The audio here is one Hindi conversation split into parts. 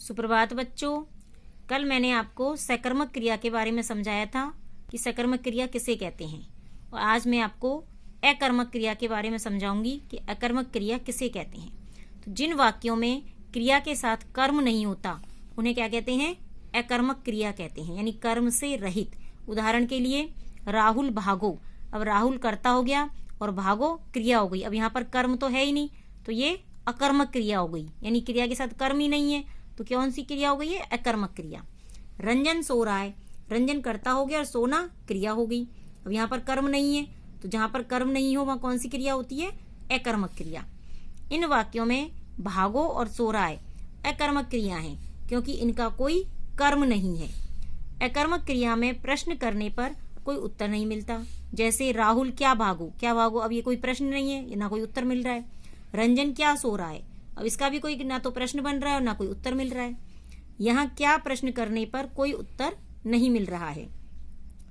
सुप्रभात बच्चों। कल मैंने आपको सकर्मक क्रिया के बारे में समझाया था कि सकर्मक क्रिया किसे कहते हैं, और आज मैं आपको अकर्मक क्रिया के बारे में समझाऊंगी कि अकर्मक क्रिया किसे कहते हैं। तो जिन वाक्यों में क्रिया के साथ कर्म नहीं होता उन्हें क्या कहते हैं? अकर्मक क्रिया कहते हैं, यानी कर्म से रहित। उदाहरण के लिए राहुल भागो, अब राहुल कर्ता हो गया और भागो क्रिया हो गई। अब यहाँ पर कर्म तो है ही नहीं, तो ये अकर्मक क्रिया हो गई, यानी क्रिया के साथ कर्म ही नहीं है, तो कौन सी क्रिया हो गई है? अकर्मक क्रिया। रंजन सो रहा है, रंजन कर्ता हो गया और सोना क्रिया हो गई। अब यहाँ पर कर्म नहीं है, तो जहां पर कर्म नहीं हो वहां कौन सी क्रिया होती है? अकर्मक क्रिया। इन वाक्यों में भागो और सो रहा है अकर्मक क्रिया है, क्योंकि इनका कोई कर्म नहीं है। अकर्मक क्रिया में प्रश्न करने पर कोई उत्तर नहीं मिलता। जैसे राहुल क्या भागो, क्या भागो, अब ये कोई प्रश्न नहीं है, ना कोई उत्तर मिल रहा है। रंजन क्या सो रहा है, अब इसका भी कोई ना तो प्रश्न बन रहा है और ना कोई उत्तर मिल रहा है। यहाँ क्या प्रश्न करने पर कोई उत्तर नहीं मिल रहा है।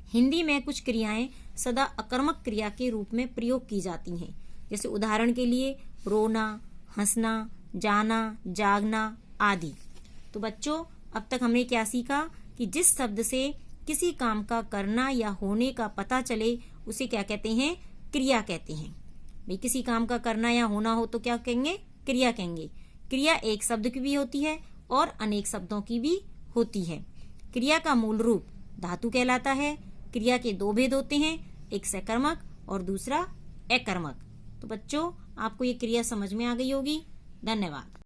हिंदी में कुछ क्रियाएं सदा अकर्मक क्रिया के रूप में प्रयोग की जाती हैं। जैसे उदाहरण के लिए रोना, हंसना, जाना, जागना आदि। तो बच्चों, अब तक हमने क्या सीखा कि जिस शब्द से किसी काम का करना या होने का पता चले उसे क्या कहते हैं? क्रिया कहते हैं। भाई किसी काम का करना या होना हो तो क्या कहेंगे? क्रिया कहेंगे। क्रिया एक शब्द की भी होती है और अनेक शब्दों की भी होती है। क्रिया का मूल रूप धातु कहलाता है। क्रिया के दो भेद होते हैं, एक सकर्मक और दूसरा अकर्मक। तो बच्चों, आपको ये क्रिया समझ में आ गई होगी। धन्यवाद।